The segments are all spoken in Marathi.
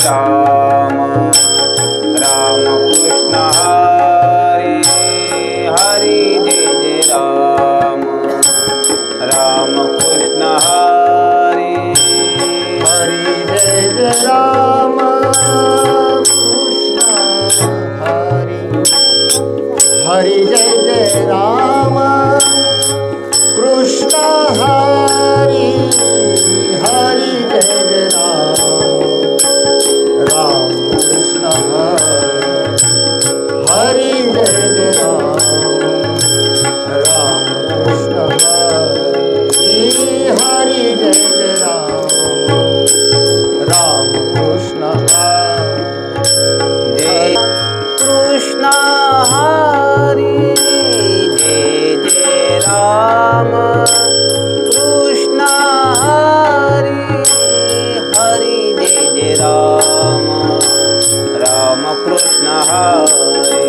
राम राम कृष्ण हरी हरी जय जय राम राम कृष्ण हरी हरी जय जय राम कृष्ण हरी हरी जय जय राम कृष्ण हरी हरी जय जय राम कृष्ण हरी जय जय राम कृष्ण हरी जय जय राम कृष्ण जय कृष्ण हरी जय जय राम कृष्ण हरी हरी जय जय राम राम कृष्ण हरी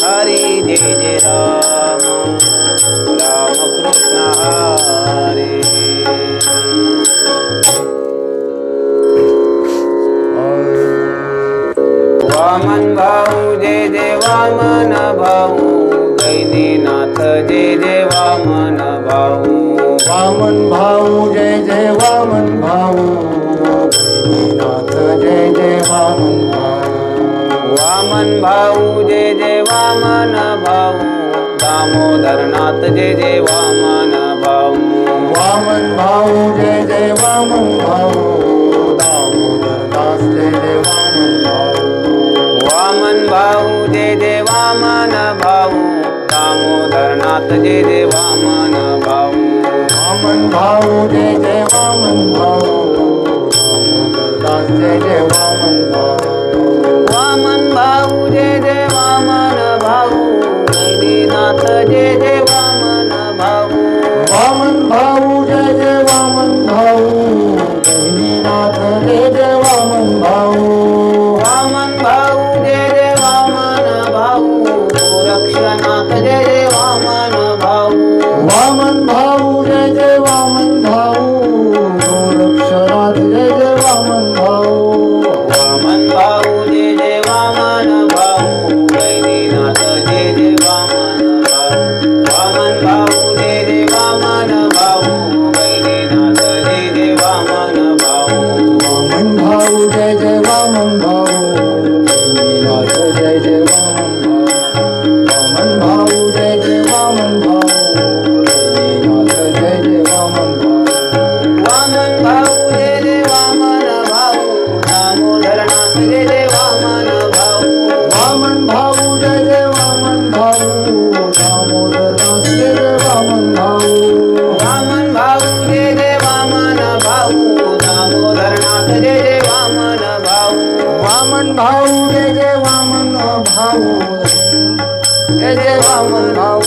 हरी जय जय राम राम कृष्ण हरी वामन भाऊ जय जय वामन भाऊ गैनीनाथ जय जय वामन भाऊ वामन भाऊ जय जय वामन भाऊ गैनीनाथ जय जय वामन भाऊ वामन भाऊ जय जय वामन भाऊ दामोदरनाथ जय जय वामन भाऊ वामन भाऊ जय जय वामन भाऊ दामोदरदास जय जय वामन भाऊ वामन भाऊ जय जय वामन भाऊ दामोदरनाथ जय जय वामन भाऊ वामन भाऊ जय जय वामन भाऊ दामोदरदास जय जय वामन भाऊ वामन भाऊ जय जय वामन भाऊ गैनीनाथ जय जय वामन भाऊ वामन भाऊ जय जय वामन भाऊ गैनीनाथ जय जय वामन भाऊ वामन भाऊ जय जय वामन भाऊ गोरक्षनाथ जय जय वामन भाऊ वामन भाऊ जय जय वामन भाऊ गोरक्षनाथ जय जय वामन भाऊ वामन भाऊ जय जय वामन भाऊ गैनीनाथ जय जय वामन भाऊ वामन भाऊ जय जय वामन भाऊ गैनीनाथ जय जय वामन भाऊ वामन भाऊ जय जय वामन भाऊ गैनीनाथ जय जय वामन भाऊ वामन भाऊ जय जय वामन भाऊ गैनीनाथ जय जय वामन भाऊ वामन भाऊ जय जय वामन भाऊ दामोदरनाथ जय जय वामन भाऊ वामन भाऊ जय जय वामन भाऊ दामोदरदास जय जय वामन भाऊ वामन भाऊ जय जय वामन भाऊ दामोदरनाथ जय जय वामन भाऊ वामन भाऊ जय जय वामन भाऊ जय जय वामन भाऊ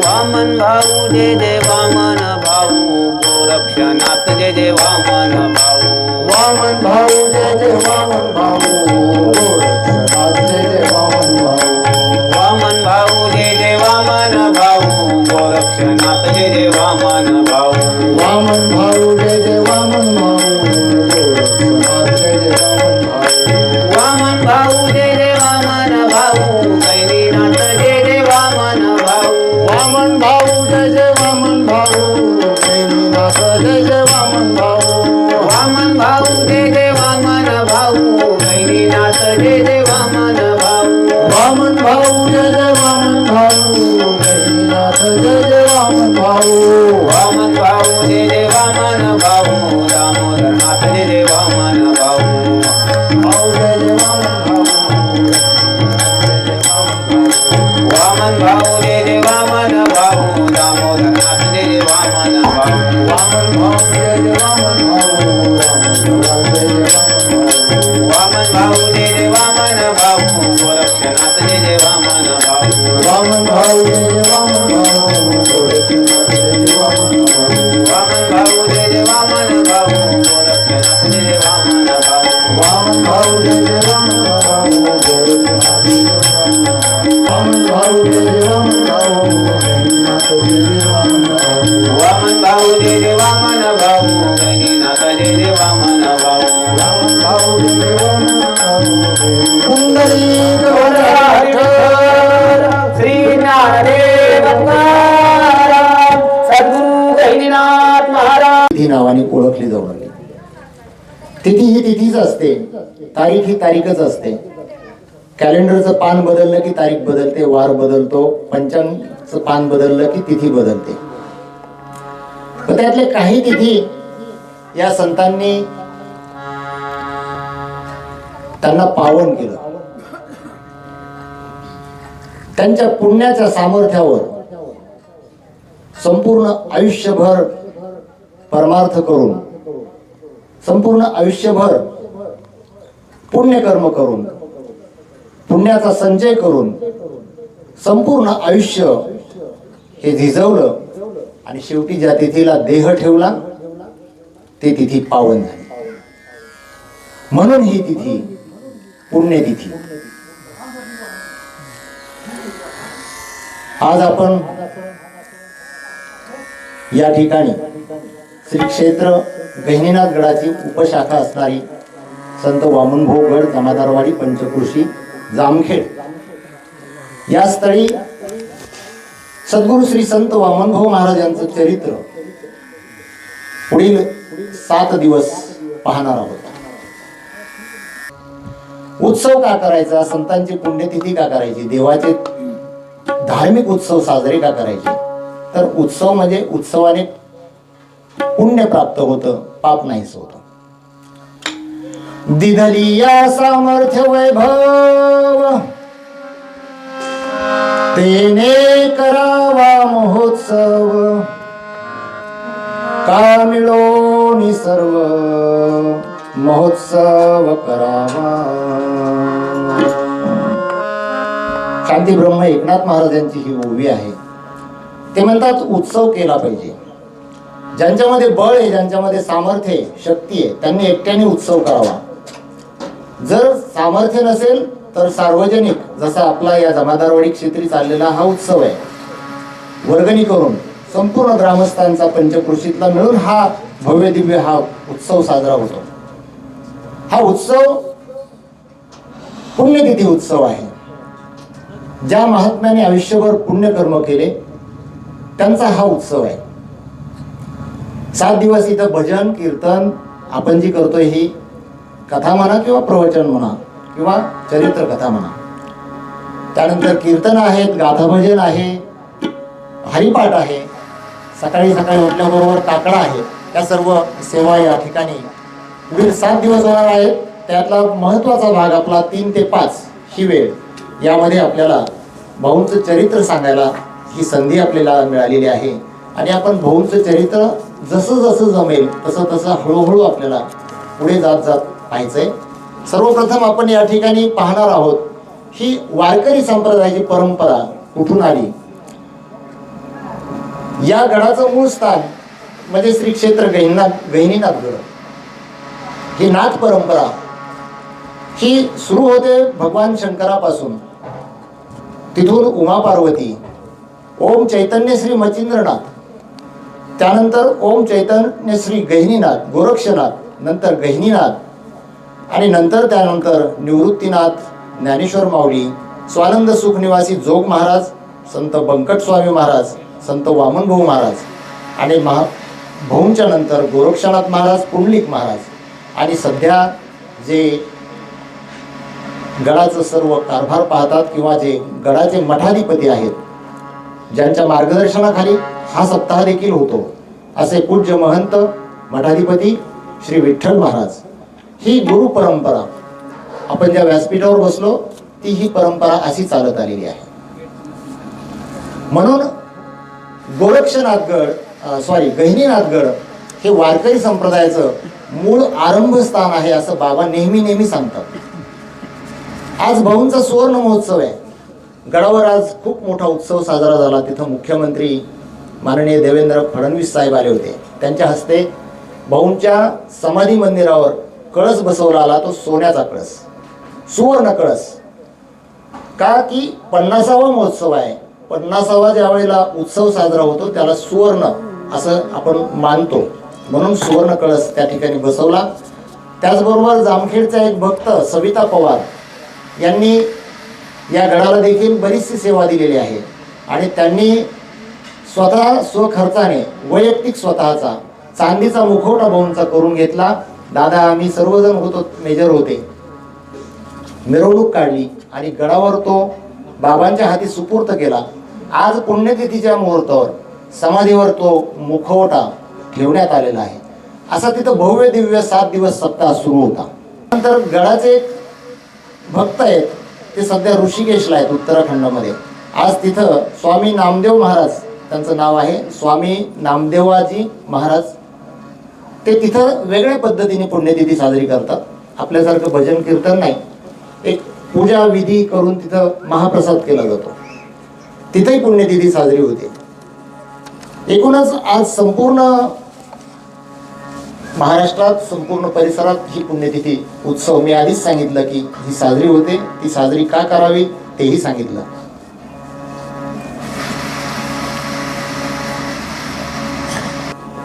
वामन भाऊ जय जय वामन भाऊ गोरक्षनाथ जय जय वामन भाऊ वामन भाऊ जय जय वामन भाऊ गोरक्षनाथ जय जय वामन भाऊ वामन भाऊ जय जय वामन भाऊ गोरक्षनाथ जय जय वामन भाऊ वामन भाऊ जय जय वामन भाऊ गोरक्षनाथ जय जय वामन भाऊ वामन भाऊ जय जय वामन भाऊ गैनीनाथ जय जय वामन भाऊ वामन भाऊ जय जय वामन भाऊ गैनीनाथ जय जय वामन भाऊ वामन भाऊ जय जय वामन भाऊ गैनीनाथ जय जय वामन भाऊ वामन भाऊ जय जय वामन भाऊ गैनीनाथ जय जय वामन भाऊ वामन भाऊ जय जय वामन भाऊ दामोदरनाथ जय जय वामन भाऊ भाऊ जय जय वामन भाऊ वामन भाऊ जय जय वामन भाऊ दामोदरनाथ जय जय वामन भाऊ वामन भाऊ जय जय वामन भाऊ दामोदरदास जय जय वामन भाऊ वामन भाऊ जय जय वामन भाऊ गोरक्षनाथ जय जय वामन भाऊ वामन भाऊ जय जय वामन भाऊ गोरक्षनाथ जय जय वामन भाऊ वामन भाऊ जय जय वामन भाऊ गोरक्षनाथ जय जय वामन भाऊ वामन भाऊ जय जय वामन भाऊ गोरक्षनाथ जय जय वामन भाऊ जय जय वामन भाऊ गैनीनाथ जय जय वामन भाऊ वामन भाऊ जय जय वामन भाऊ गैनीनाथ जय जय वामन वामन भाऊ भाऊ जय जय वामन भाऊ पुंडलिक विठ्ठल श्री ज्ञानदेव तुकाराम सद्गुरु गहिनीनाथ महाराज तिथी नावाने ओळखली जाऊ लागली. तिथी ही तिथीच असते, तारीख ही तारीखच असते. कॅलेंडरचं पान बदललं की तारीख बदलते, वार बदलतो, पंचांगचं पान बदललं की तिथी बदलते. पण त्यातले काही तिथी या संतांनी त्यांना पावन केलं. त्यांच्या पुण्याच्या सामर्थ्यावर संपूर्ण आयुष्यभर परमार्थ करून, संपूर्ण आयुष्यभर पुण्यकर्म करून, पुण्याचा संचय करून संपूर्ण आयुष्य हे झिजवलं आणि शेवटी ज्या तिथीला देह ठेवला ते तिथी पावन झाली. म्हणून ही तिथी पुण्यतिथी. आज आपण या ठिकाणी श्री क्षेत्र गहिनीनाथ गडाची उपशाखा असणारी संत वामनभाऊ गड जमादारवाडी पंचकृषी जामखेड या स्थळी सद्गुरु श्री संत वामनभाऊ महाराज यांचं चरित्र पुढील 7 दिवस पाहणार आहोत. उत्सव का करायचा, संतांची पुण्यतिथी का करायची, देवाचे धार्मिक उत्सव साजरे का करायचे, तर उत्सव म्हणजे उत्सवाने पुण्य प्राप्त होतं, पाप नाहीच होतं. दिधली या सामर्थ्य वैभव तेने करावा महोत्सव, का मिळोनी सर्व महोत्सव करावा. शांती ब्रह्म एकनाथ महाराजांची ही ओवी आहे. ते म्हणतात उत्सव केला पाहिजे. ज्यांच्यामध्ये बळ आहे, ज्यांच्यामध्ये सामर्थ्य आहे, शक्ती आहे, त्यांनी एकट्याने उत्सव करावा. जर सामर्थ्य नसेल तर सार्वजनिक, जसा आपला या जमादारवाडी क्षेत्री चाललेला हा उत्सव आहे, वर्गणी करून संपूर्ण ग्रामस्थांचा पंचकृषीतला मिळून हा भव्य दिव्य हा उत्सव साजरा होतो. हा उत्सव पुण्यतिथी उत्सव आहे. ज्या महात्म्याने आयुष्यभर पुण्यकर्म केले त्यांचा हा उत्सव आहे. 7 दिवस इथं भजन कीर्तन आपण जी करतोय ही कथा म्हणा किंवा प्रवचन म्हणा किंवा चरित्र कथा म्हणा, त्यानंतर कीर्तन आहेत, गाथाभजन आहे, हरिपाठ आहे, सकाळी सकाळी उठल्याबरोबर काकडा आहे. या सर्व सेवा या ठिकाणी पुढील 7 दिवस होणार आहेत. त्यातला महत्त्वाचा भाग आपला 3 ते 5 ही वेळ, यामध्ये आपल्याला भाऊंचं चरित्र सांगायला ही संधी आपल्याला मिळालेली आहे. आणि आपण भाऊंचं चरित्र जसं जसं जमेल तसं तसं हळूहळू आपल्याला पुढे जात जात पाहायचंय. सर्वप्रथम आपण या ठिकाणी पाहणार आहोत ही वारकरी संप्रदायाची परंपरा कुठून आली. या गडाचं मूळ स्थान म्हणजे श्री क्षेत्र गहिनीनाथ गड. ही नाथ परंपरा ही सुरू होते भगवान शंकरापासून. तिथून उमा पार्वती, ओम चैतन्य श्री मचिंद्रनाथ, त्यानंतर ओम चैतन्य श्री गहिनीनाथ गोरक्षनाथ, नंतर गहिनीनाथ आणि नंतर त्यानंतर निवृत्तीनाथ, ज्ञानेश्वर माऊली, स्वानंद सुख निवासी जोग महाराज, संत बंकट स्वामी महाराज, संत वामनभाऊ महाराज आणि भाऊंच्या नंतर गोरक्षनाथ महाराज, पुंडलिक महाराज आणि सध्या जे गडाचं सर्व कारभार पाहतात किंवा जे गडाचे मठाधिपती आहेत, ज्यांच्या मार्गदर्शनाखाली हा सप्ताह देखील होतो, असे पूज्य महंत मठाधिपती श्री विठ्ठल महाराज. ही गुरु परंपरा आपण ज्या व्यासपीठावर बसलो ती ही परंपरा अशी चालत आलेली आहे. म्हणून गहिनीनाथगड हे वारकरी संप्रदायाचं मूळ आरंभस्थान आहे असं बाबा नेहमी सांगतात. आज भाऊंचा सुवर्ण महोत्सव आहे. गडावर आज खूप मोठा उत्सव साजरा झाला. तिथं मुख्यमंत्री माननीय देवेंद्र फडणवीस साहेब आले होते. त्यांच्या हस्ते भाऊंच्या समाधी मंदिरावर कळस बसवला आला, तो सोन्याचा कळस, सुवर्ण कळस. का की 50वा महोत्सव आहे. 50वा ज्या वेळेला उत्सव साजरा होतो त्याला सुवर्ण असं आपण मानतो, म्हणून सुवर्ण कळस त्या ठिकाणी बसवला त्याचबरोबर जामखेडचा एक भक्त सविता पवार यांनी या गडाला देखील बरीचशी सेवा दिलेली आहे आणि त्यांनी स्वतः स्वखर्चाने वैयक्तिक स्वतःचा चांदीचा मुखवटा भाऊंचा करून घेतला. दादा आम्ही सर्वजण होतो, मेजर होते, मिरवणूक काढली आणि गडावर तो बाबांच्या हाती सुपूर्त केला. आज पुण्यतिथीच्या मुहूर्तावर समाधीवर तो मुखवटा ठेवण्यात आलेला आहे. असा तिथं भव्य दिव्य 7 दिवस सप्ताह सुरू होता. नंतर गडाचे एक भक्त आहेत, ते सध्या ऋषिकेशला आहेत उत्तराखंडमध्ये. आज तिथं स्वामी नामदेव महाराज त्यांचं नाव आहे, स्वामी नामदेवाजी महाराज, ते तिथं वेगळ्या पद्धतीने पुण्यतिथी साजरी करतात. आपल्यासारखं भजन कीर्तन नाही, एक पूजा विधी करून तिथं महाप्रसाद केला जातो. तिथेही पुण्यतिथी साजरी होते. एकूणच आज संपूर्ण महाराष्ट्रात, संपूर्ण परिसरात ही पुण्यतिथी उत्सव, मी आधीच सांगितलं की ही साजरी होते. ती साजरी का करावी तेही सांगितलं.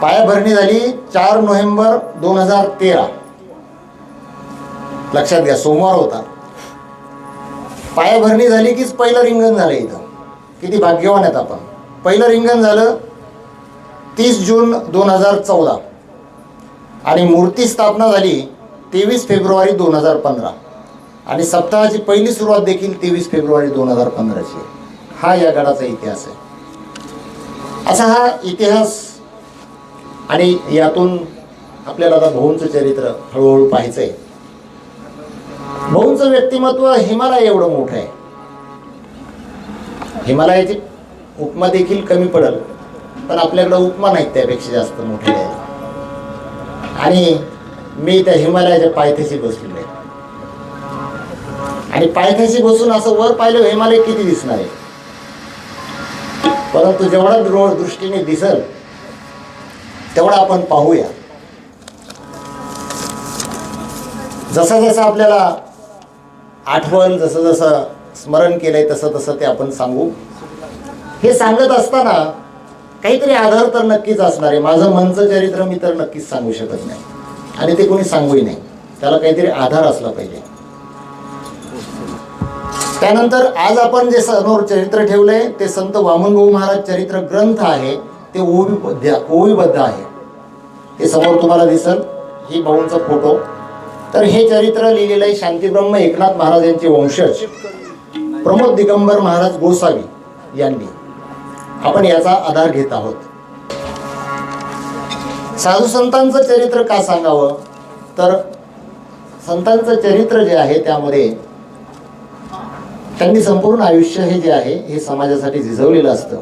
पायाभरणी झाली 4 नोव्हेंबर 2013. लक्षात घ्या, सोमवार होता. पायाभरणी झाली कीच पहिलं रिंगण झालं इथं. किती भाग्यवान आहेत आपण. पहिलं रिंगण झालं 30 जून 2014 आणि मूर्ती स्थापना झाली 23 फेब्रुवारी 2015 आणि सप्ताहाची पहिली सुरुवात देखील 23 फेब्रुवारी 2015ची. हा या गडाचा इतिहास आहे. असा हा इतिहास आणि यातून आपल्याला आता भाऊंचं चरित्र हळूहळू पाहायचं आहे. भाऊंचं व्यक्तिमत्व हिमालय एवढं मोठं आहे. हिमालयाची उपमा देखील कमी पडेल, पण आपल्याकडं उपमा नाहीत त्यापेक्षा जास्त मोठे आहे. आणि मी त्या हिमालयाच्या पायथ्याशी बसलेलो आहे आणि पायथ्याशी बसून असं वर पाहिलं हिमालय किती दिसणार आहे, परंतु जेवढा दृष्टीने दिसल तेवढा आपण पाहूया. जसं जसं आपल्याला आठवण, जसं जसं स्मरण केलंय तसं तसं ते आपण सांगू. हे सांगत असताना काहीतरी आधार तर नक्कीच असणार आहे. माझं मनचं चरित्र मी तर नक्कीच सांगू शकत नाही आणि ते कोणी सांगूही नाही. त्याला काहीतरी आधार असला पाहिजे. त्यानंतर आज आपण जे समोर चरित्र ठेवलंय ते संत वामनभाऊ महाराज चरित्र ग्रंथ आहे. ते ओवीबद्ध आहे. ते समोर तुम्हाला दिसल. ही भाऊंचा फोटो. तर हे चरित्र लिहिलेलं आहे शांतीब्रह्म एकनाथ महाराज यांचे वंशज प्रमोद दिगंबर महाराज गोसावी यांनी. आपण याचा आधार घेत आहोत. साधू संतांचं चरित्र का सांगावं, तर संतांचं चरित्र जे आहे त्यामध्ये त्यांनी संपूर्ण आयुष्य हे जे आहे हे समाजासाठी झिजवलेलं असतं.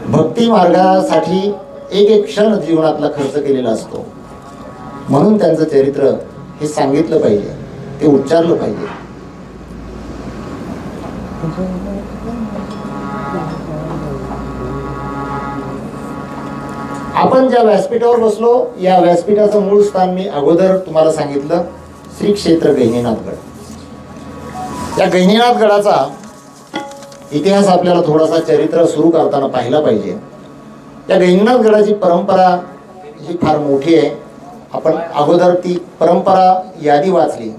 भक्ती मार्गासाठी एक एक क्षण जीवनातला खर्च केलेला असतो. म्हणून त्यांचं चरित्र हे सांगितलं पाहिजे, ते उच्चारलं पाहिजे. आपण ज्या व्यासपीठावर बसलो, या व्यासपीठाचं मूळ स्थान मी अगोदर तुम्हाला सांगितलं, श्री क्षेत्र गहिनीनाथगड. या गहिनीनाथगडाचा इतिहास आपल्याला थोडासा चरित्र सुरू करताना पाहिला पाहिजे. या गहिनीनाथगडाची परंपरा ही फार मोठी आहे. आपण अगोदर ती परंपरा यादी वाचली.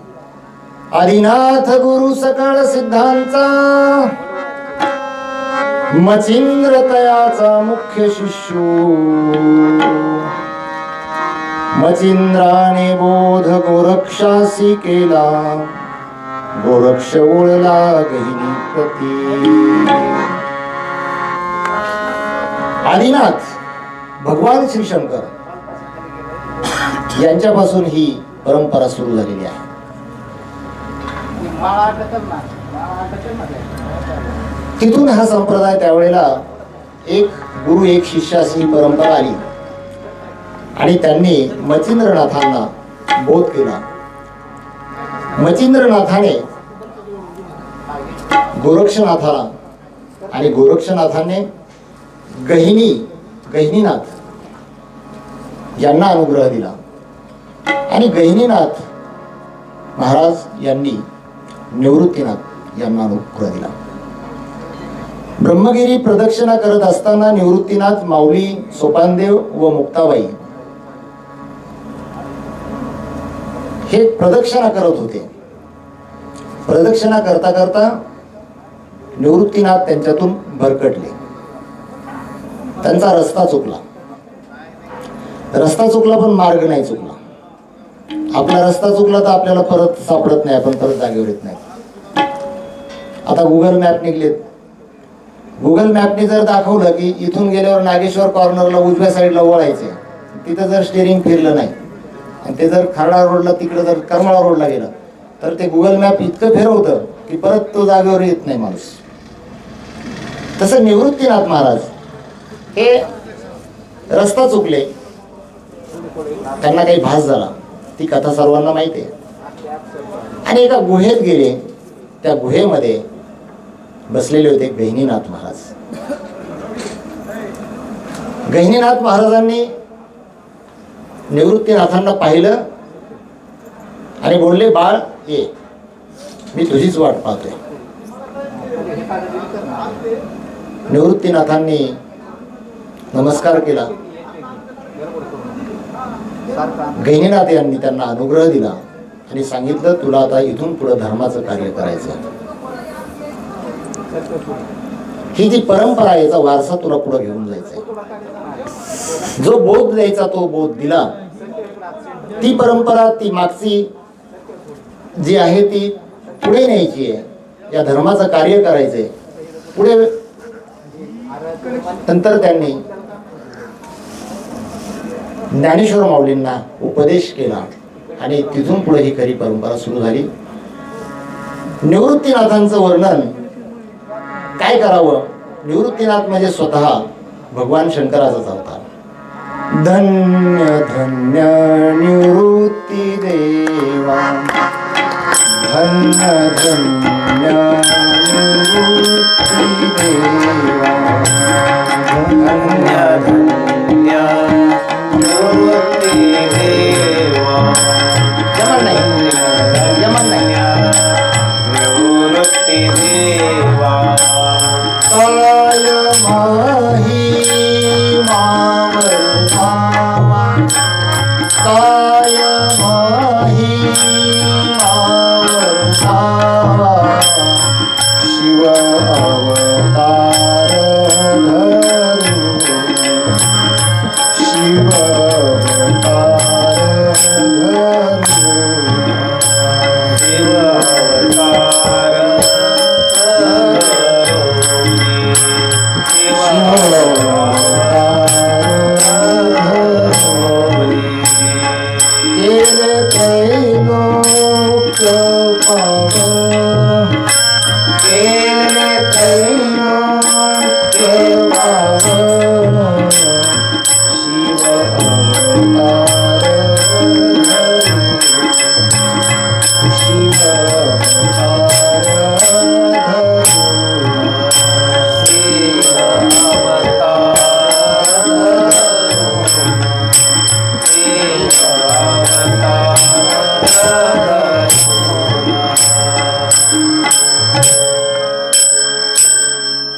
आदिनाथ गुरु सकळ सिद्धांचा, मचिंद्र तयाचा मुख्य शिष्य, मचिंद्राने बोध गोरक्षासी केला, गोरक्ष ओळला गहिनी प्रती. आदिनाथ भगवान श्री शंकर यांच्यापासून ही परंपरा सुरू झालेली आहे. तिथून हा संप्रदाय त्यावेळेला एक गुरु एक शिष्य अशी ही परंपरा आली आणि त्यांनी मचिंद्रनाथांना बोध केला. मचिंद्रनाथाने गोरक्षनाथाला आणि गोरक्षनाथाने गहिनीनाथ यांना अनुग्रह दिला आणि गहिनीनाथ महाराज यांनी निवृत्तीनाथ यांना अनुग्रह दिला. ब्रह्मगिरी प्रदक्षिणा करत असताना निवृत्तीनाथ, माऊली, सोपानदेव व मुक्ताबाई हे प्रदक्षिणा करत होते. प्रदक्षिणा करता करता निवृत्तीनाथ त्यांच्यातून भरकटले. त्यांचा रस्ता चुकला. रस्ता चुकला पण मार्ग नाही चुकला. आपला रस्ता चुकला तर आपल्याला परत सापडत नाही, आपण परत जागेवर येत नाही. आता गुगल मॅप निघलेत. गुगल मॅपने जर दाखवलं की इथून गेल्यावर नागेश्वर कॉर्नरला उजव्या साईडला वळायचे, तिथं जर स्टेरिंग फिरलं नाही आणि ते जर खर्डा रोडला तिकडं जर करमाळा रोडला गेलं तर ते गुगल मॅप इतकं फिरवतं की परत तो जागेवर येत नाही माणूस. तसं निवृत्तीनाथ महाराज हे रस्ता चुकले, त्यांना काही भास झाला, ती कथा सर्वांना माहिती आहे, आणि एका गुहेत गेले. त्या गुहेमध्ये बसलेले होते गहिनीनाथ महाराज. गहिनीनाथ महाराजांनी निवृत्तीनाथांना पाहिलं आणि बोलले, बाळ ये, मी तुझीच वाट पाहतोय. निवृत्तीनाथांनी नमस्कार केला. गहिनीनाथ यांनी त्यांना अनुग्रह दिला आणि सांगितलं, तुला आता इथून पुढे धर्माचं कार्य करायचं. ही जी परंपरा आहे, याचा वारसा तुला पुढे घेऊन जायचा. जो बोध द्यायचा तो बोध दिला. ती परंपरा, ती मागची जी आहे ती पुढे न्यायची आहे. या धर्माचं कार्य करायचंय पुढे. नंतर त्यांनी ज्ञानेश्वर माऊलींना उपदेश केला आणि तिथून पुढे ही खरी परंपरा सुरू झाली. निवृत्तीनाथांचं वर्णन काय करावं? निवृत्तीनाथ म्हणजे स्वतः भगवान शंकराचाच अवतार. धन्य धन्य निवृत्ती देवा, धन्य धन्य निवृत्ती देवा, धन्य धन्य निवृत्ती देवा. यमन नाही, यमन नाही. निवृत्ती देवा. काय माही मावळ भावा, काय माही मावळ भावा, शिव अवतार धरू, शिव अवतार धरू, शिव अवतार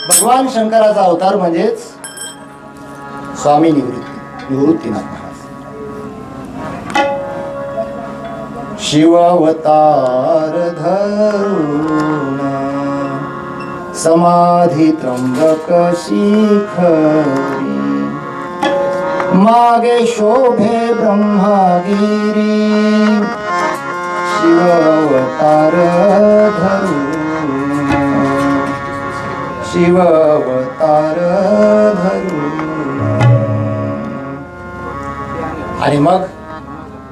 भगवान शंकराचा अवतार म्हणजेच स्वामी निवृत्तीनाथ महाराज. शिवावतार धरून समाधी त्र्यंबक शिखरी, मागे शोभे ब्रह्मगिरी, शिवावतार धरून, शिवावतार धरून. आणि मग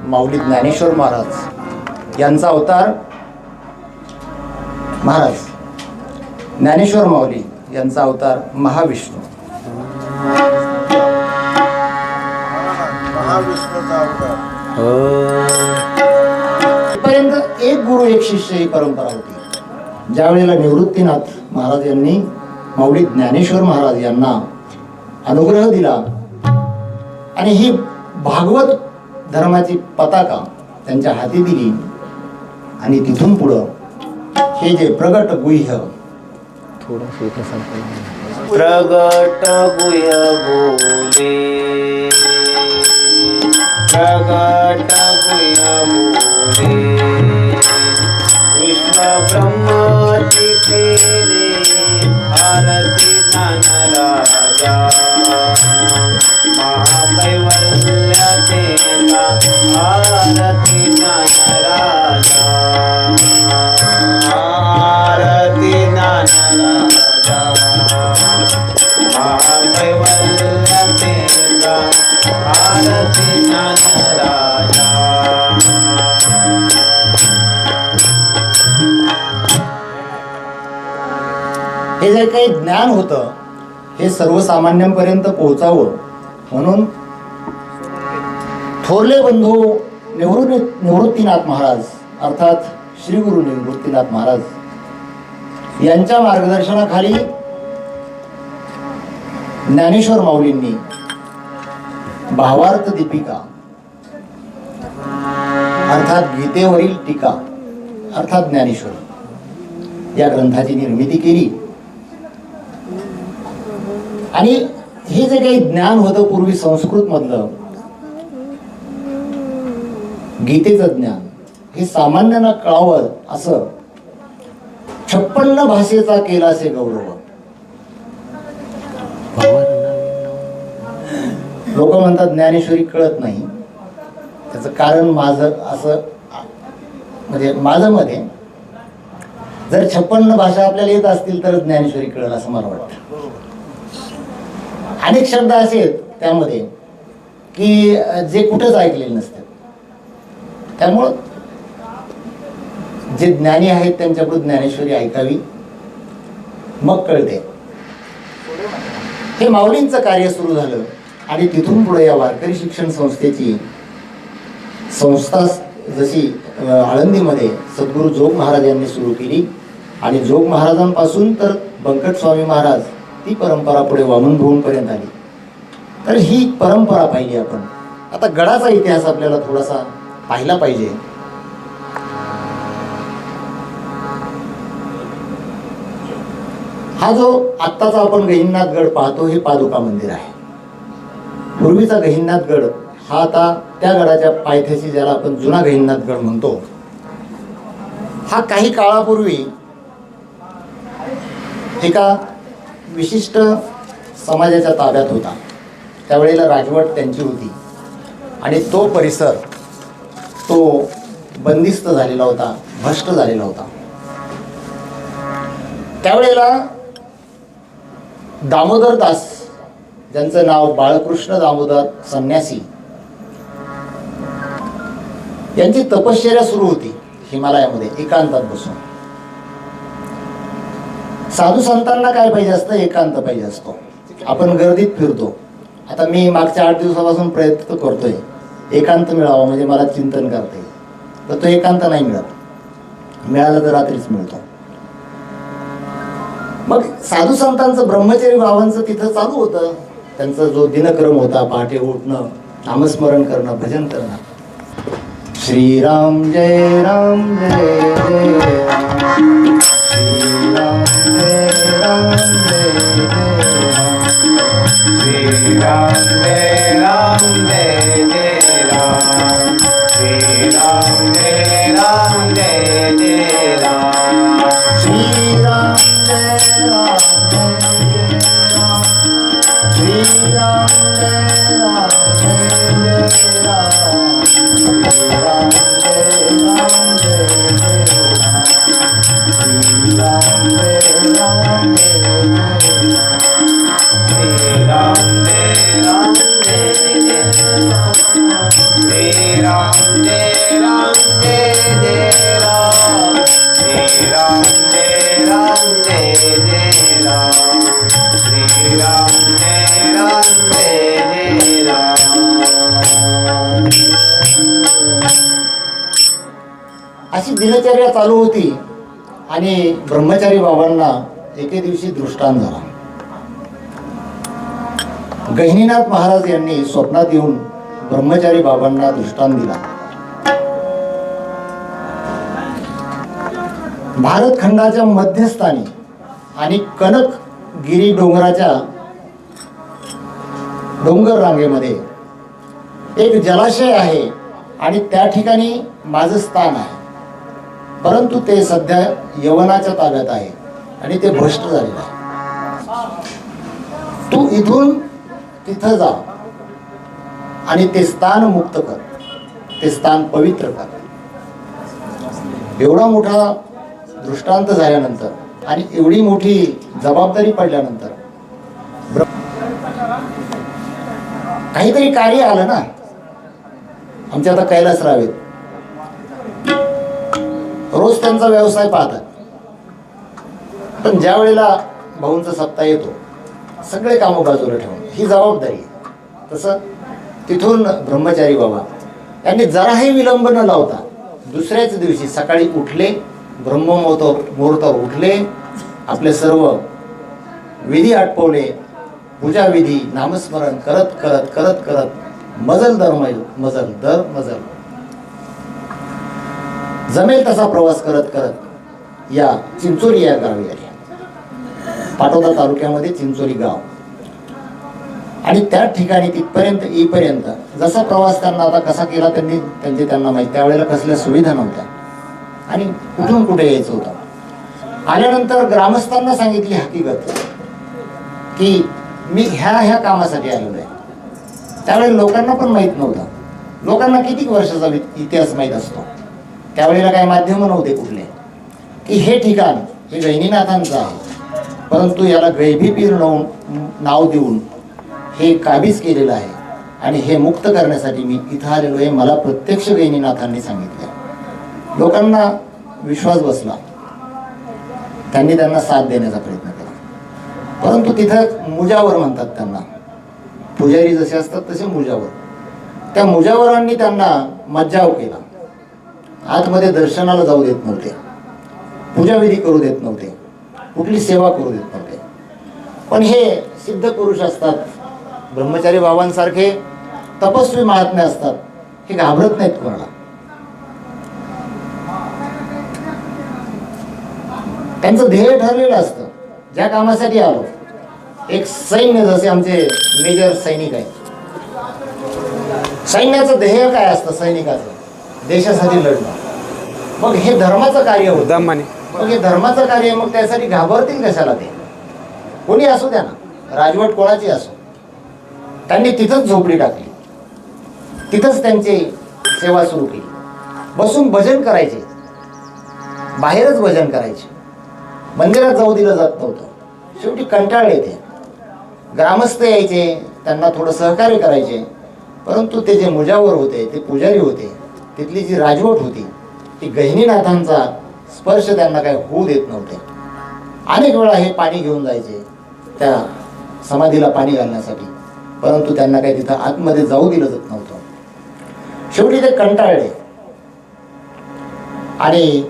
माऊली ज्ञानेश्वर महाराज यांचा अवतार महाराज. ज्ञानेश्वर माऊली यांचा अवतार महाविष्णू. पर्यंत एक गुरु एक शिष्य ही परंपरा होती. ज्या वेळेला निवृत्तीनाथ महाराज यांनी माऊली ज्ञानेश्वर महाराज यांना अनुग्रह दिला आणि ही भागवत धर्माची पताका त्यांच्या हाती दिली आणि तिथून पुढं हे जे प्रगट गुह्य, प्रगट गुह्य बोले, प्रगट गुह्य बोले, ब्रह्माची केली आरती ज्ञानराजा महाकैवल्याचे आरती ज्ञानराजा आरती ज्ञानराजा महाकैवल्याचे आरती ज्ञानराजा. हे जे काही ज्ञान होतं हे सर्वसामान्यांपर्यंत पोहोचावं म्हणून थोरले बंधू निवृत्तीनाथ महाराज अर्थात श्री गुरु निवृत्तीनाथ महाराज यांच्या मार्गदर्शनाखाली ज्ञानेश्वर माऊलींनी भावार्थ दीपिका अर्थात गीतेवरील टीका अर्थात ज्ञानेश्वर या ग्रंथाची निर्मिती केली. आणि हे जे काही ज्ञान होतं पूर्वी संस्कृत मधलं गीतेचं ज्ञान हे सामान्यांना कळावं असं 56 भाषेचा केला असे गौरव. लोक म्हणतात ज्ञानेश्वरी कळत नाही. त्याचं कारण माझं असं म्हणजे माझं मध्ये जर 56 भाषा आपल्याला येत असतील तर ज्ञानेश्वरी कळेल असं मला वाटतं. अनेक शब्द असे आहेत त्यामध्ये की जे कुठंच ऐकलेले नसतात. त्यामुळं जे ज्ञानी आहेत त्यांच्याकडून ज्ञानेश्वरी ऐकावी मग कळते. हे माऊलींचं कार्य सुरू झालं आणि तिथून पुढे या वारकरी शिक्षण संस्थेची संस्था जशी आळंदीमध्ये सद्गुरू जोग महाराज यांनी सुरू केली आणि जोग महाराजांपासून तर बंकट स्वामी महाराज ती परंपरा पुढे वामन भाऊंपर्यंत आली. तर ही परंपरा पाहिली आपण. आता गडाचा इतिहास आपल्याला थोडासा पाहिला पाहिजे. हा जो आत्ताचा आपण गहिनीनाथ गड पाहतो हे पादुका मंदिर आहे. पूर्वीचा गहिनीनाथ गड हा आता त्या गडाच्या पायथ्याशी ज्याला आपण जुना गहिनीनाथ गड म्हणतो हा काही काळापूर्वी एका विशिष्ट समाजाच्या ताब्यात होता. त्यावेळेला राजवट त्यांची होती आणि तो परिसर तो बंदिस्त झालेला होता, भ्रष्ट झालेला होता. त्यावेळेला दामोदर दास ज्यांचं नाव बाळकृष्ण दामोदर संन्यासी यांची तपश्चर्या सुरू होती हिमालयामध्ये एकांतात बसून. साधू संतांना काय पाहिजे असतं? एकांत पाहिजे असतो. आपण गर्दीत फिरतो. आता मी मागच्या 8 दिवसापासून प्रयत्न करतोय एकांत मिळावा म्हणजे मला चिंतन करता येईल. तर तो एकांत नाही मिळत. मिळाला तर रात्रीच मिळतो. मग साधू संतांचं ब्रह्मचर्य भावांचं तिथं चालू होतं. त्यांचा जो दिनक्रम होता पहाटे उठणं, नामस्मरण करणं, भजन करणं. श्रीराम जय राम जय जय राम, श्रीराम जय राम जय जय राम, श्रीराम जय राम जय जय राम, श्रीराम जय राम जय जय राम, श्रीराम जय राम जय जय राम, श्रीराम जय राम जय जय राम, श्रीराम जय राम जय जय राम, श्रीराम जय राम जय जय राम, श्रीराम जय राम जय जय राम, श्रीराम जय राम जय जय राम, श्रीराम जय राम जय जय राम, श्रीराम जय राम जय जय राम. अशी दिनचर्या चालू होती आणि ब्रह्मचारी बाबांना एके दिवशी दृष्टांत झाला. गहिनीनाथ महाराज यांनी स्वप्नात येऊन ब्रह्मचारी बाबांना दृष्टांत दिला. भारत खंडाच्या मध्यस्थानी आणि कनकगिरी डोंगराच्या डोंगर रांगेमध्ये एक जलाशय आहे आणि त्या ठिकाणी माझं स्थान आहे. परंतु ते सध्या यवनाच्या ताब्यात आहे आणि ते भ्रष्ट झालेलं आहे. तू इथून तिथं जा आणि ते स्थान मुक्त कर, ते स्थान पवित्र कर. एवढा मोठा दृष्टांत झाल्यानंतर आणि एवढी मोठी जबाबदारी पडल्यानंतर काहीतरी कार्य आलं ना. आमच्या आता कैलासराव आहेत, रोज त्यांचा व्यवसाय पाहतात, पण ज्या वेळेला भाऊंचा सप्ताह येतो सगळे कामं बाजूला ठेवून ही जबाबदारी आहे. तसं तिथून ब्रह्मचारी बाबा यांनी जराही विलंब न लावता दुसऱ्याच दिवशी सकाळी उठले, ब्रह्ममुहूर्तावर उठले, आपले सर्व विधी आटपवले, पूजाविधी नामस्मरण करत करत करत करत मजल दर मजल जमेल तसा प्रवास करत करत या चिंचोली या गावी आले. पाटोदा तालुक्यामध्ये चिंचोली गाव. आणि त्या ठिकाणी तिथपर्यंत येईपर्यंत जसा प्रवास त्यांना आता कसा केला त्यांना माहिती. त्यावेळेला कसल्या सुविधा नव्हत्या आणि कुठून कुठे यायचं होतं. आल्यानंतर ग्रामस्थांना सांगितली हकीकत की मी ह्या कामासाठी आलेलो आहे. त्यावेळेला लोकांना पण माहीत नव्हतं. लोकांना किती वर्षाचा इतिहास माहीत असतो. त्यावेळेला काही माध्यमं नव्हते कुठले की हे ठिकाण हे गहिनीनाथांचं आहे, परंतु याला गैबी पीर नाव देऊन हे काबीज केलेलं आहे आणि हे मुक्त करण्यासाठी मी इथं आलेलो आहे. मला प्रत्यक्ष गहिनीनाथांनी सांगितलं. लोकांना विश्वास बसला. त्यांनी त्यांना साथ देण्याचा प्रयत्न केला, परंतु तिथं मुजावर म्हणतात त्यांना. पुजारी जसे असतात तसे मुजावर. त्या मुजावरांनी त्यांना मज्जाव केला. आतमध्ये दर्शनाला जाऊ देत नव्हते, पूजाविधी करू देत नव्हते, कुठली सेवा करू देत नव्हते. पण हे सिद्ध पुरुष असतात, ब्रह्मचारी बाबांसारखे तपस्वी महात्मे असतात, हे घाबरत नाहीत कोणाला. त्यांचं ध्येय ठरलेलं असतं. ज्या कामासाठी आलो, एक सैन्य जसे आमचे मेजर सैनिक आहेत, सैन्याचं ध्येय काय असतं सैनिकाचं? देशासाठी लढणं. मग हे धर्माचं कार्य होतं. मग हे धर्माचं कार्य, मग त्यासाठी घाबरतील कशाला? ते कोणी असू द्या ना, राजवट कोणाची असो. त्यांनी तिथंच झोपडी टाकली, तिथंच त्यांची सेवा सुरू केली. बसून भजन करायचे, बाहेरच भजन करायचे, मंदिरात जाऊ दिलं जात नव्हतं. शेवटी कंटाळले ते. ग्रामस्थ यायचे, त्यांना थोडं सहकार्य करायचे, परंतु ते जे मुजावर होते, ते पुजारी होते, तिथली जी राजवट होती, ती गहिनीनाथांचा स्पर्श त्यांना काय होऊ देत नव्हते. अनेक वेळा हे पाणी घेऊन जायचे त्या समाधीला पाणी घालण्यासाठी, परंतु त्यांना काही तिथं आतमध्ये जाऊ दिलं जात नव्हतं. शेवटी ते कंटाळले आणि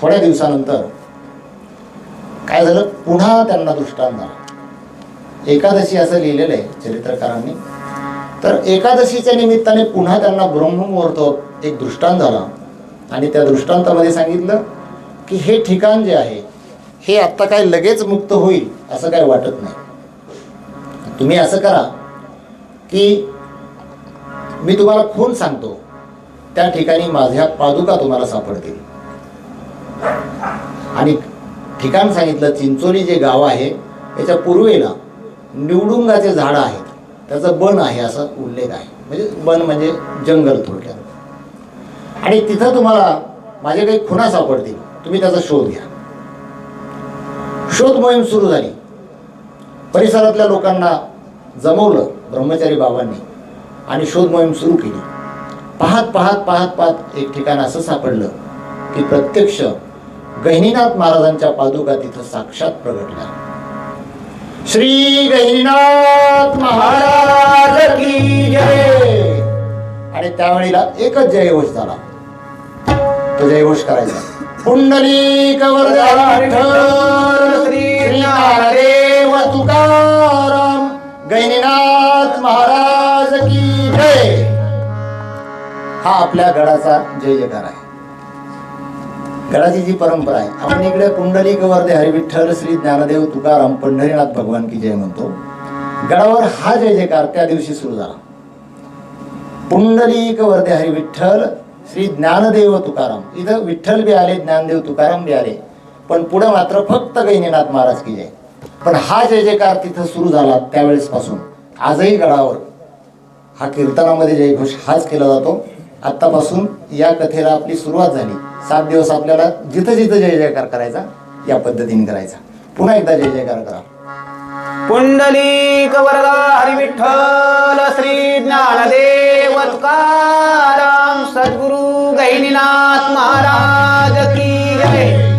थोड्या दिवसानंतर काय झालं, पुन्हा त्यांना दृष्टांत झाला. एकादशी असं लिहिलेलं आहे चरित्रकारांनी. तर एकादशीच्या निमित्ताने पुन्हा त्यांना ब्रह्ममुहूर्त एक दृष्टांत झाला आणि त्या दृष्टांतामध्ये सांगितलं की हे ठिकाण जे आहे हे आत्ता काय लगेच मुक्त होईल असं काय वाटत नाही. तुम्ही असं करा की मी तुम्हाला खून सांगतो, त्या ठिकाणी माझ्या पादुका तुम्हाला सापडतील. आणि ठिकाण सांगितलं, चिंचोली जे गाव आहे याच्या पूर्वेला निवडुंगाचे झाडं आहेत, त्याचं बन आहे असा उल्लेख आहे. म्हणजे बन म्हणजे जंगल थोडक्यात. आणि तिथं तुम्हाला माझे काही खुणा सापडतील, तुम्ही त्याचा शोध घ्या. शोध मोहीम सुरू झाली. परिसरातल्या लोकांना जमवलं ब्रह्मचारी बाबांनी आणि शोध मोहीम सुरू केली. पाहत पाहत पाहत पाहत एक ठिकाण असं सापडलं की प्रत्यक्ष गहिनीनाथ महाराजांच्या पादुका तिथं साक्षात प्रगटल्या. श्री गहिनीनाथ महाराज की जय. आणि त्यावेळेला एकच जयघोष झाला. तो जयघोष करायचा, पुंडलिक वरदा विठ्ठल श्री ज्ञानदेव तुकाराम गहिनीनाथ महाराज की जय. हा आपल्या गडाचा जय जयकार आहे. गडाची जी परंपरा आहे, आपण इकडे पुंडलिक वरदे हरी विठ्ठल श्री ज्ञानदेव तुकाराम पंढरीनाथ भगवान की जय म्हणतो. गडावर हा जय जयकार त्या दिवशी सुरू झाला. पुंडलिक वरदे हरी विठ्ठल श्री ज्ञानदेव तुकाराम. इथं विठ्ठल बी आले, ज्ञानदेव तुकाराम बी आले, पण पुढे मात्र फक्त गहिनीनाथ महाराज की जय. पण हा जय जयकार तिथं सुरू झाला त्यावेळेसपासून आजही गडावर हा कीर्तनामध्ये जयघोष हाच केला जातो. आत्तापासून या कथेला आपली सुरुवात झाली. 7 दिवस आपल्याला जिथं जिथं जय जयकार करायचा या पद्धतीने करायचा. पुन्हा एकदा जय जयकार करा. पुंडलिक वरदा हरी विठ्ठल श्री ज्ञानदेव तुकाराम सद्गुरु गहिनीनाथ महाराज की जय.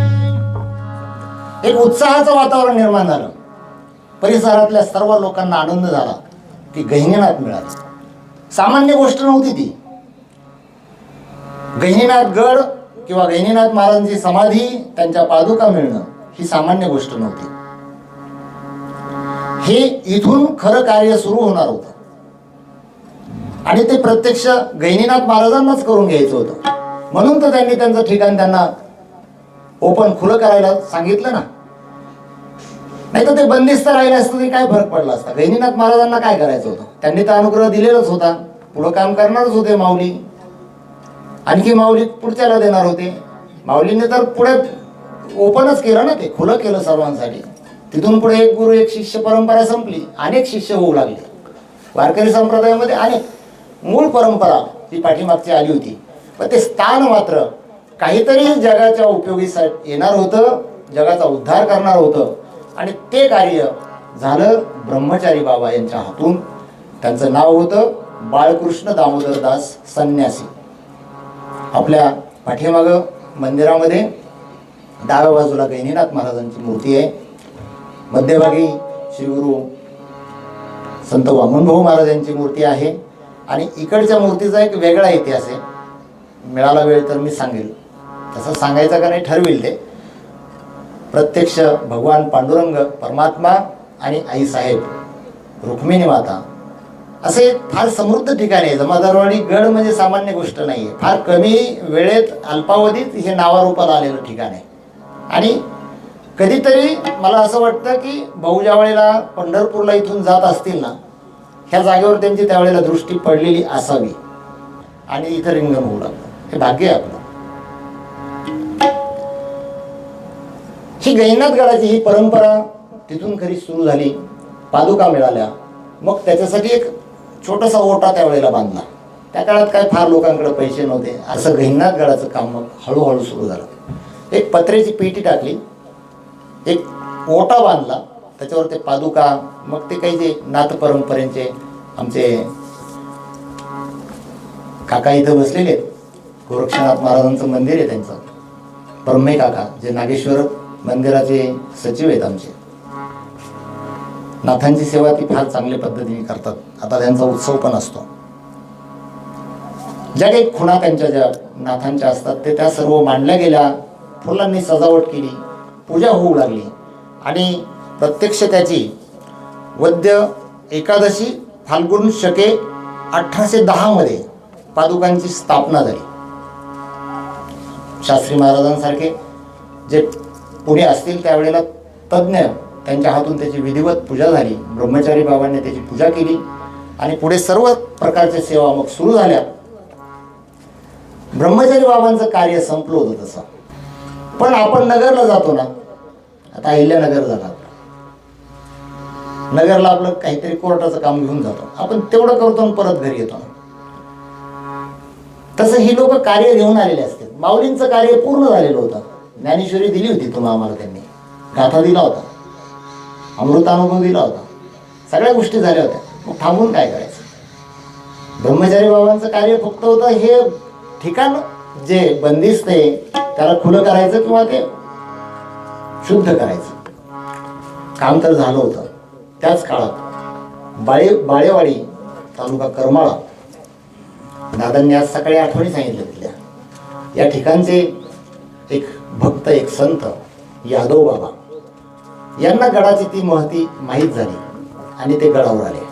एक उत्साहाचं वातावरण निर्माण झालं. परिसरातल्या सर्व लोकांना आनंद झाला की गहिनीनाथ मिळाले. सामान्य गोष्ट नव्हती ती. गहिनीनाथ गड किंवा गहिनीनाथ महाराजांची समाधी, त्यांच्या पादुका मिळणं ही सामान्य गोष्ट नव्हती. हे इथून खरं कार्य सुरू होणार होतं आणि ते प्रत्यक्ष गहिनीनाथ महाराजांनाच करून घ्यायचं होतं. म्हणून तर त्यांनी त्यांचं ठिकाण त्यांना ओपन खुलं करायला सांगितलं ना. नाही तर ते बंदिस्त राहिलं असतं तरी काय फरक पडला असता. गहिनीनाथ महाराजांना काय करायचं होतं? त्यांनी तर अनुग्रह दिलेलाच होता. पुढं काम करणारच होते माऊली. आणखी माऊली पुढच्याला देणार होते. माऊलीने तर पुढे ओपनच केलं ना, ते खुलं केलं सर्वांसाठी. तिथून पुढे एक गुरु एक शिष्य परंपरा संपली. अनेक शिष्य होऊ लागले. वारकरी संप्रदायामध्ये अनेक मूळ परंपरा ही पाठीमागची आली होती. पण ते स्थान मात्र काहीतरी जगाच्या उपयोगीसाठी येणार होतं, जगाचा उद्धार करणार होतं. आणि ते कार्य झालं ब्रह्मचारी बाबा यांच्या हातून. त्यांचं नाव होतं बाळकृष्ण दामोदरदास संन्यासी. आपल्या पाठीमागं मंदिरामध्ये डाव्या बाजूला गहिनीनाथ महाराजांची मूर्ती आहे. मध्यभागी श्रीगुरु संत वामनभाऊ महाराज यांची मूर्ती आहे. आणि इकडच्या मूर्तीचा एक वेगळा इतिहास आहे. मिळाला वेळ तर मी सांगेल. तसं सांगायचं का नाही ठरविल ते. प्रत्यक्ष भगवान पांडुरंग परमात्मा आणि आईसाहेब रुक्मिणी माता असे फार समृद्ध ठिकाणी आहे. जमादारवाडी गड म्हणजे सामान्य गोष्ट नाही आहे. फार कमी वेळेत अल्पावधीत हे नावारूपाला आलेलं ठिकाण आहे. आणि कधीतरी मला असं वाटतं की भाऊ ज्या वेळेला पंढरपूरला इथून जात असतील ना, ह्या जागेवर त्यांची त्यावेळेला दृष्टी पडलेली असावी आणि इथं रिंगण होऊ लागलं. हे भाग्य आहे आपलं. ही गहिनीनाथ गडाची ही परंपरा तिथून खरी सुरू झाली. पादुका मिळाल्या. मग त्याच्यासाठी एक छोटासा ओटा त्यावेळेला बांधला. त्या काळात काय फार लोकांकडे पैसे नव्हते. असं गहिनीनाथ गडाचं काम मग हळूहळू सुरू झालं. एक पत्र्याची पेटी टाकली, एक ओटा बांधला, त्याच्यावर ते पादुका. मग ते काही जे नाथ परंपरेचे आमचे काका इथं बसलेले आहेत. गोरक्षनाथ महाराजांचं मंदिर आहे त्यांचं. ब्रह्मे काका जे नागेश्वर मंदिराचे सचिव आहेत आमचे. नाथांची सेवा ती फार चांगल्या पद्धतीने करतात. आता त्यांचा उत्सव पण असतो. ज्या काही खुणा त्यांच्या ज्या नाथांच्या असतात ते त्या सर्व मांडल्या गेल्या. फुलांनी सजावट केली. पूजा होऊ लागली. आणि प्रत्यक्ष त्याची वद्य एकादशी फाल्गुन शके 1810 मध्ये पादुकांची स्थापना झाली. शास्त्री महाराजांसारखे जे पुढे असतील त्यावेळेला तज्ज्ञ त्यांच्या हातून त्याची विधिवत पूजा झाली. ब्रह्मचारी बाबांनी त्याची पूजा केली. आणि पुढे सर्व प्रकारच्या सेवा मग सुरू झाल्या. ब्रह्मचारी बाबांचं कार्य संपलं होतं तसं. पण आपण नगरला जातो ना, आता अहिल्यानगर झाला. नगरला आपलं काहीतरी कोर्टाचं काम घेऊन जातो आपण, तेवढं करतो आणि परत घरी येतो. तसं ही लोक कार्य घेऊन आलेले असतात. माऊलींचं कार्य पूर्ण झालेलं होतं. ज्ञानेश्वरी दिली होती तुम्हाला आम्हाला, त्यांनी गाथा दिला होता, अमृतानुभव दिला होता, सगळ्या गोष्टी झाल्या होत्या. मग थांबून काय करायचं? ब्रह्मचारी बाबांचं कार्य फक्त होतं हे ठिकाण जे बंदिस्त आहे त्याला खुलं करायचं किंवा ते शुद्ध करायचं काम तर झालं होतं. त्याच काळात बाळेवाडी तालुका करमाळा, दादांनी आज सकाळी आठवणी सांगितल्या तिथल्या, या ठिकाणचे एक भक्त एक संत यादव बाबा यांना गडाची ती महती माहीत झाली आणि ते गडावर आले.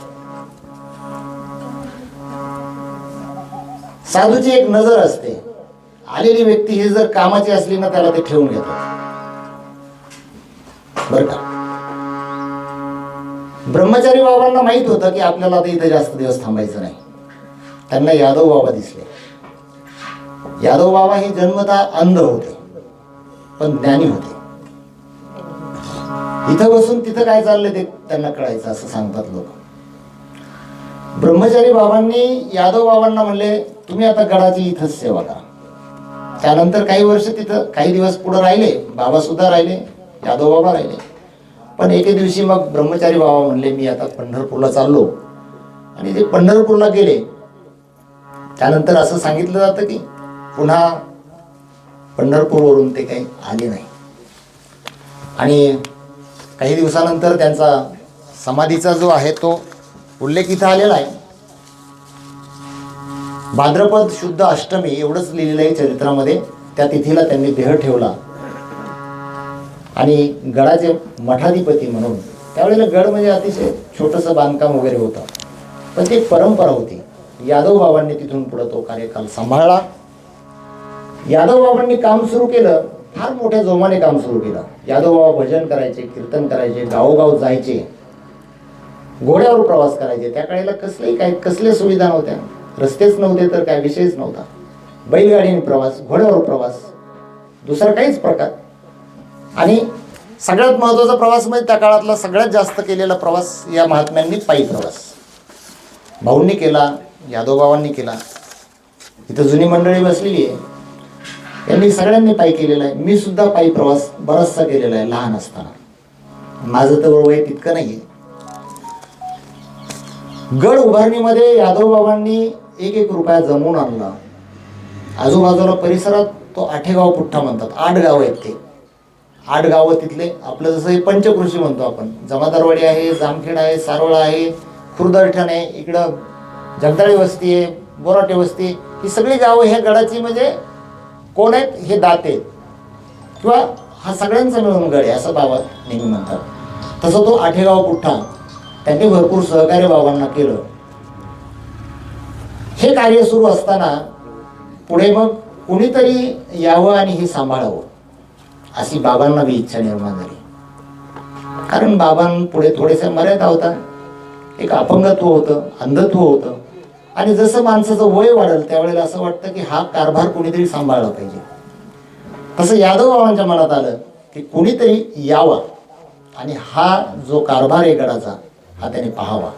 साधूची एक नजर असते. आलेली व्यक्ती ही जर कामाची असली ना त्याला ते ठेवून घेतो बर का. ब्रह्मचारी बाबांना माहित होतं की आपल्याला आता इथे जास्त दिवस थांबायचं नाही. त्यांना यादव बाबा दिसले. यादव बाबा हे जन्मतः अंध होते, पण ज्ञानी होते. इथं बसून तिथं काय चाललंय ते त्यांना कळायचं असं सांगतात लोक. ब्रह्मचारी बाबांनी यादव बाबांना म्हणले, तुम्ही आता गडाची इथंच सेवा करा. त्यानंतर काही वर्ष तिथं, काही दिवस पुढे राहिले. बाबा सुद्धा राहिले, यादव बाबा राहिले. पण एके दिवशी मग ब्रह्मचारी बाबा म्हणले, मी आता पंढरपूरला चाललो. आणि ते पंढरपूरला गेले. त्यानंतर असं सांगितलं जातं की पुन्हा पंढरपूरवरून ते काही आले नाही. आणि काही दिवसानंतर त्यांचा समाधीचा जो आहे तो उल्लेख इथं आलेला आहे. भाद्रपद शुद्ध अष्टमी एवढंच लिहिलेलं आहे चरित्रामध्ये. त्या तिथीला त्यांनी देह ठेवला. आणि गडाचे मठाधिपती म्हणून, त्यावेळेला गड म्हणजे अतिशय छोटंसं बांधकाम वगैरे होतं, पण ती परंपरा होती. यादव बाबांनी तिथून पुढे तो कार्यकाल सांभाळला. यादव बाबांनी काम सुरू केलं, फार मोठ्या जोमाने काम सुरू केलं. यादव बाबा भजन करायचे, कीर्तन करायचे, गावोगाव जायचे, घोड्यावर प्रवास करायचे. त्या काळाला कसले सुविधा नव्हत्या, रस्तेच नव्हते तर काय विषयच नव्हता. बैलगाडीने प्रवास, घोड्यावर प्रवास, दुसरा काहीच प्रकार. आणि सगळ्यात महत्त्वाचा प्रवास म्हणजे त्या काळातला सगळ्यात जास्त केलेला प्रवास या महात्म्यांनी पायी प्रवास भाऊंनी केला, यादव बाबांनी केला. इथं जुनी मंडळी बसलेली आहे, यांनी सगळ्यांनी पायी केलेला आहे. मी सुद्धा पायी प्रवास बराचसा केलेला आहे लहान असताना. माझं तर वय तितकं नाहीये. गड उभारणीमध्ये यादव बाबांनी 1-1 रुपया जमवून आणला. आजूबाजूला परिसरात तो आठेगाव पुठ्ठा म्हणतात, 8 गावं आहेत ते. 8 गावं तिथले, आपलं जसं हे पंचकृषी म्हणतो आपण, जमादारवाडी आहे, जामखेड आहे, सारोळा आहे, खुर्दरठण आहे, इकडं जगदाळी वस्ती आहे, बोराटे वस्ती. ही सगळी गावं ह्या गडाची म्हणजे कोण आहेत, हे दाते किंवा हा सगळ्यांचा मिळून गड आहे असं बाबा नेहमी म्हणतात. तसं तो आठेगाव पुठ्ठा, त्यांनी भरपूर सहकार्य बाबांना केलं. हे कार्य सुरू असताना पुढे मग कुणीतरी यावं आणि हे सांभाळावं अशी बाबांना बी इच्छा निर्माण झाली. कारण बाबांपुढे थोडेसे मर्यादा होता. एक अपंगत्व होतं, अंधत्व होतं. आणि जसं माणसाचं वय वाढेल त्यावेळेला असं वाटतं की हा कारभार कुणीतरी सांभाळला पाहिजे. तसं यादव बाबांच्या मनात आलं की कुणीतरी यावा आणि हा जो कारभार आहे गडाचा हा त्याने पाहावा.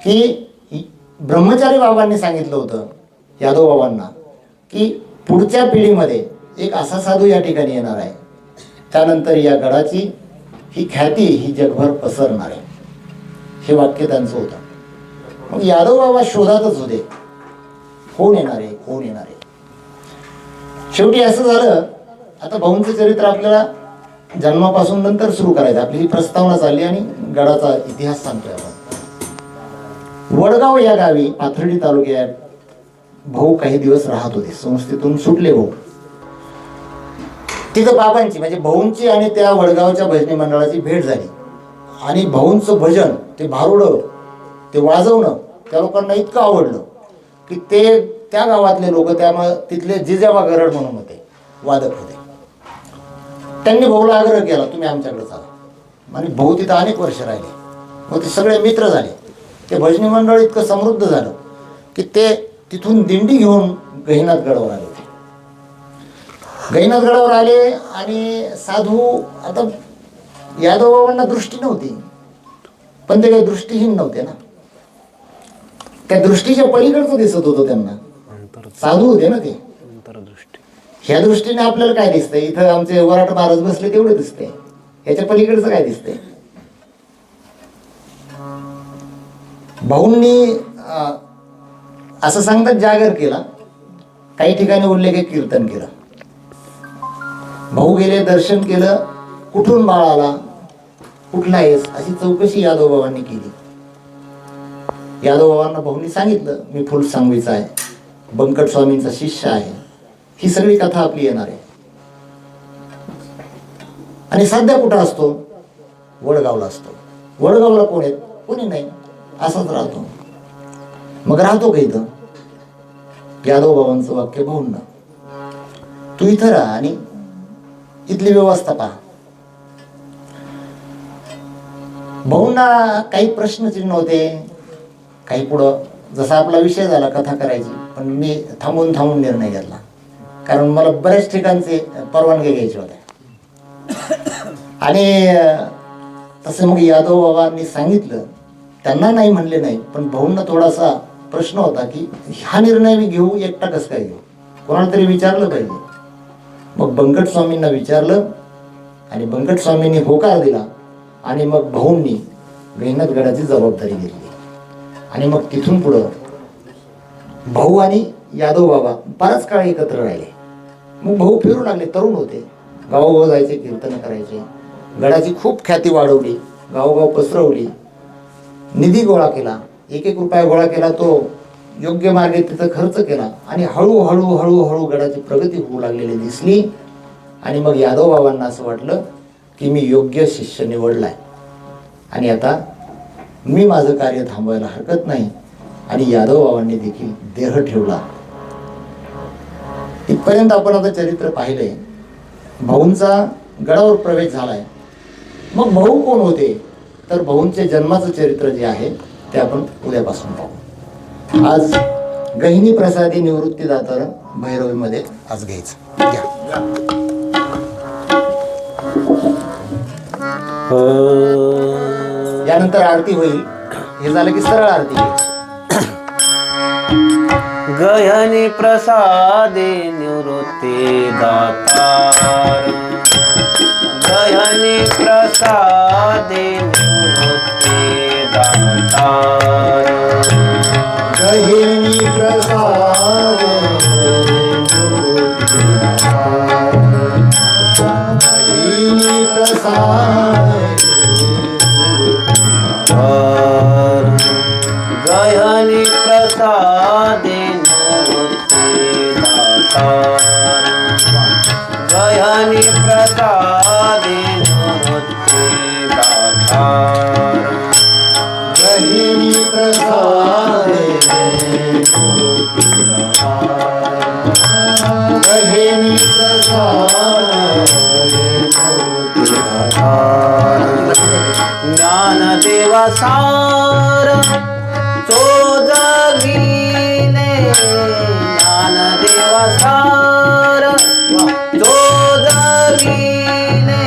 की ब्रह्मचारी बाबांनी सांगितलं होतं यादव बाबांना की पुढच्या पिढीमध्ये एक असा साधू या ठिकाणी येणार आहे, त्यानंतर या गडाची ही ख्याती ही जगभर पसरणार आहे. हे वाक्य त्यांचं होतं. मग यादव बाबा शोधातच होते, कोण येणार आहे, कोण येणार आहे. शेवटी असं झालं, आता भाऊंचं चरित्र आपल्याला जन्मापासून नंतर सुरू करायचं. आपली ही प्रस्तावना चालली आणि गडाचा इतिहास सांगतोय आपण. वडगाव या गावी पाथर्डी तालुक्यात भाऊ काही दिवस राहत होते. संस्थेतून सुटले भाऊ. तिथं बाबांची म्हणजे भाऊंची आणि त्या वडगावच्या भजनी मंडळाची भेट झाली. आणि भाऊंचं भजन, ते भारुडं, ते वाजवणं त्या लोकांना इतकं आवडलं की ते त्या गावातले लोक, त्यामुळे तिथले जिजाबा गरड म्हणून होते, वादक होते. त्यांनी भाऊला आग्रह केला, तुम्ही आमच्याकडे चाला. आणि भाऊ तिथं अनेक वर्ष राहिले. मग ते सगळे मित्र झाले. ते भजनी मंडळ इतकं समृद्ध झालं की ते तिथून दिंडी घेऊन गहिनाथगडावर आले होते. गहिनाथगडावर आले आणि साधू, आता यादव बाबांना दृष्टी नव्हती, पण ते काही दृष्टीहीन नव्हते ना. त्या दृष्टीच्या पलीकडचं दिसत होतं त्यांना. साधू होते ना ते. ह्या दृष्टीने आपल्याला काय दिसतंय, इथं आमचे वराट महाराज बसले तेवढे दिसते, ह्याच्या पलीकडचं काय दिसतंय. भाऊंनी असं सांगतात जागर केला, काही ठिकाणी उल्लेख कीर्तन केलं. भाऊ गेले, दर्शन केलं. कुठून बाळ आला, कुठला आहेस अशी चौकशी यादव बाबांनी केली. यादव बाबांना भाऊंनी सांगितलं, मी फुलसांगवीचा आहे, बंकट स्वामींचा शिष्य आहे. ही सगळी कथा आपली येणार आहे. आणि सध्या कुठं असतो, वडगावला असतो. वडगावला कोण आहेत, कोणी नाही, असाच राहतो. मग राहतो का इथं. यादव बाबांचं वाक्य भाऊंना, तू इथं राहा आणि इथली व्यवस्था पहा. भाऊंना काही प्रश्नचिन्ह होते. काही पुढं जसा आपला विषय झाला कथा करायची, पण मी थांबून निर्णय घेतला, कारण मला बऱ्याच ठिकाणचे परवानगी घ्यायचे होते. आणि तसं मग यादव बाबांनी सांगितलं, त्यांना नाही म्हणले नाही, पण भाऊंना थोडासा प्रश्न होता की हा निर्णय मी घेऊ एकटा कसं काय घेऊ, कोणाला तरी विचारलं पाहिजे. मग बंकट स्वामींना विचारलं आणि बंकट स्वामींनी होकार दिला. आणि मग भाऊंनी गहिनीतगडाची जबाबदारी घेतली. आणि मग तिथून पुढं भाऊ आणि यादव बाबा बराच काळ एकत्र राहिले. मग भाऊ फिरू लागले, तरुण होते, गावोगाव जायचे, कीर्तन करायचे, गडाची खूप ख्याती वाढवली, गावोगाव पसरवली, निधी गोळा केला, 1-1 रुपया गोळा केला, तो योग्य मार्गे तिथं खर्च केला. आणि हळूहळू गडाची प्रगती होऊ लागलेली दिसली. आणि मग यादव बाबांना असं वाटलं की मी योग्य शिष्य निवडलाय आणि आता मी माझं कार्य थांबवायला हरकत नाही. आणि यादव बाबांनी देखील देह ठेवला. इथपर्यंत आपण आता चरित्र पाहिलंय. भाऊंचा गडावर प्रवेश झालाय. मग भाऊ कोण होते, तर भाऊंचे जन्माचं चरित्र जे आहे ते आपण उद्यापासून पाहू. आज गहिनी प्रसादी निवृत्तीदातर भैरवीमध्ये आज घ्यायचं घ्या. यानंतर आरती होईल. हे झालं की सरळ आरती घ्यायची. गहनी प्रसादे निवृत्ती दातार, गहनी प्रसादे निवृत्ती दातार, गहिनी प्रसाद गहिनी प्रसाद गहनी प्रसादे निवृत्ती दातार, गहनी प्रसादे निवृत्ती दातार, गहिनी प्रसाद गहिनी प्रसाद ज्ञानदेवा सार तो जगिले, ज्ञानदेवा सार तो जगिले,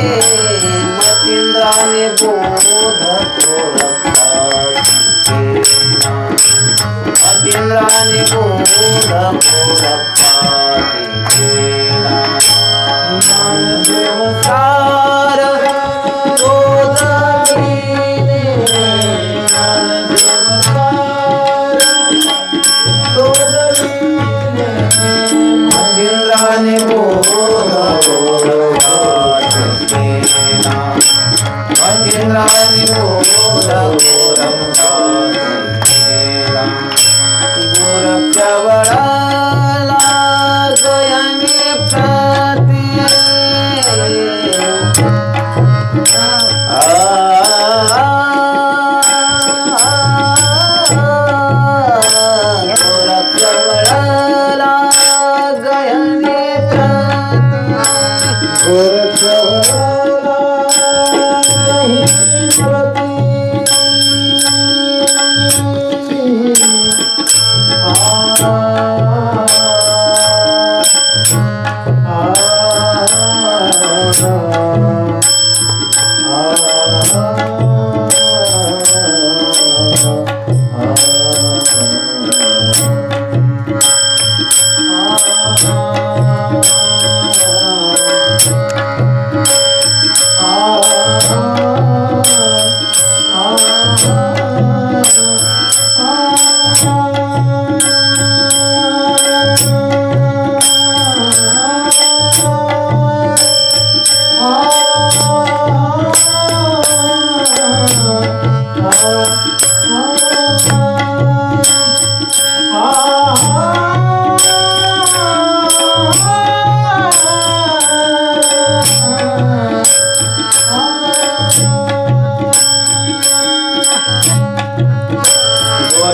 मतिंद्राने बोध मतिंद्राने बोध ज्ञानदेव सार तो जगिले, मतिंद्राने बोध मतिंद्राने बोध गोरक्षवळाला गयाने प्रती गोरक्षवळाला गयाने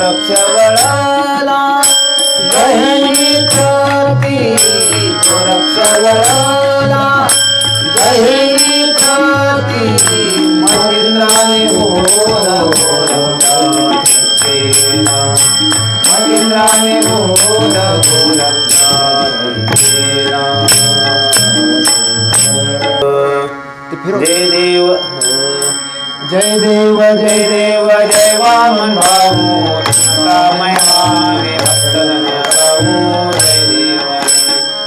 गोरक्षवळाला गहनी प्रती, गोरक्षवळाला गहनी प्रती, मतिंद्राने बोध मतिंद्राने बोध जय देव जय देव जय वामन भाऊ तुमचा महिमा मी भक्तजन गाऊ जय देव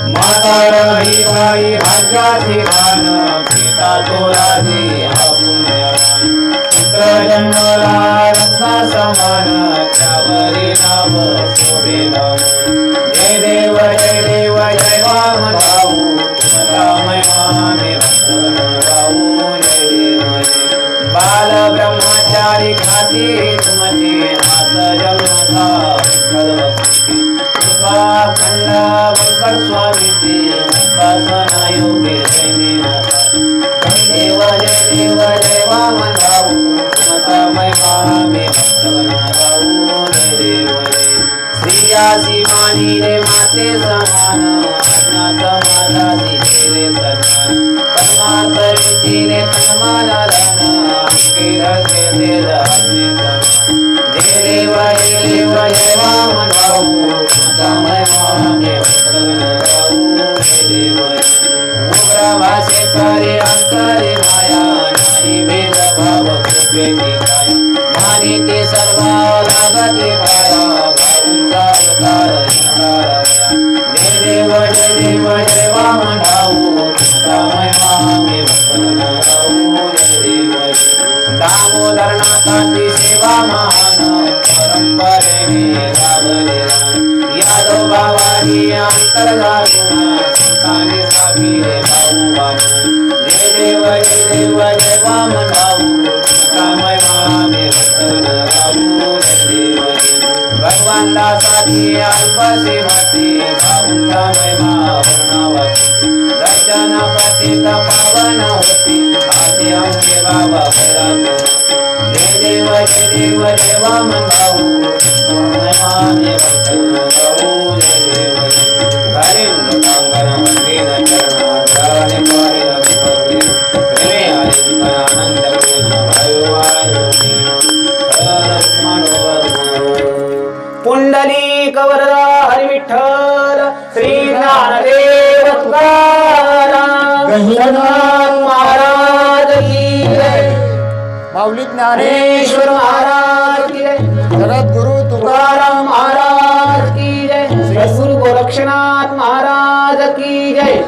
माता रही बाई भाग्याची गान पिता तो राधी हा पुण्यवान पुत्र जन्मला रत्ना समान त्यावरी नाव शोभे जय देव जय वामन भाऊ तुमचा महिमा मी भक्तजन गाऊ जय देव बाल ब्रह्मचारी खाती तुमची नाथ जन्मता खंड वंकर स्वामीची उपासना योगी जय देव जय वामन भाऊ तुमचा महिमा मी भक्तगण गाऊ जय देव श्रीयासी मानी रे माते समान अज्ञात माझाची रे सन्मान परमार्थ रीती रे तन्माला जय देव जय वामन भाऊ तुमचा महिमा मी भक्तगण गाऊ जय देव उग्र भाषे करे अंतरे माया नाही भेद भाव कृपेची काय मानी ते सर्व लागते पाया भाऊंचा अवतार शंकराया जय देव जय वामन भाऊ तुमचा महिमा मी भक्तगण गाऊ जय देव दामोदरनाथाची सेवा महान परंपरेने लाभले यादव भावानी अंतर घालून संतांनी साभिले भाऊ बाबू जय देव जय वामन भाऊ तुमचा महिमा मी भक्तगण गाऊ जय देव भगवान दासाची अल्पशी भक्ती भाऊंचा महिमा वर्णावती दर्शन पतित पावन होती आधी अंगे बाबा जय देव जय वामन भाऊ तुमचा महिमा मी भक्तगण गाऊ जय देव हरिं लोकांगन मंदिर चरणाधारणे पारि अभिपति प्रेमे हरिं आनंद पूर्ण भयो वायो पुंडलिक वरदा हरी विठ्ठल श्री ज्ञानदेव तुकाराम गहिरनाथ महाराज की जय माऊली ज्ञानेश्वर ज्ञानेश्वर महाराज की जय जगद्गुरु तुकाराम महाराज की जय श्री गुरु गोरक्षनाथ महाराज की जय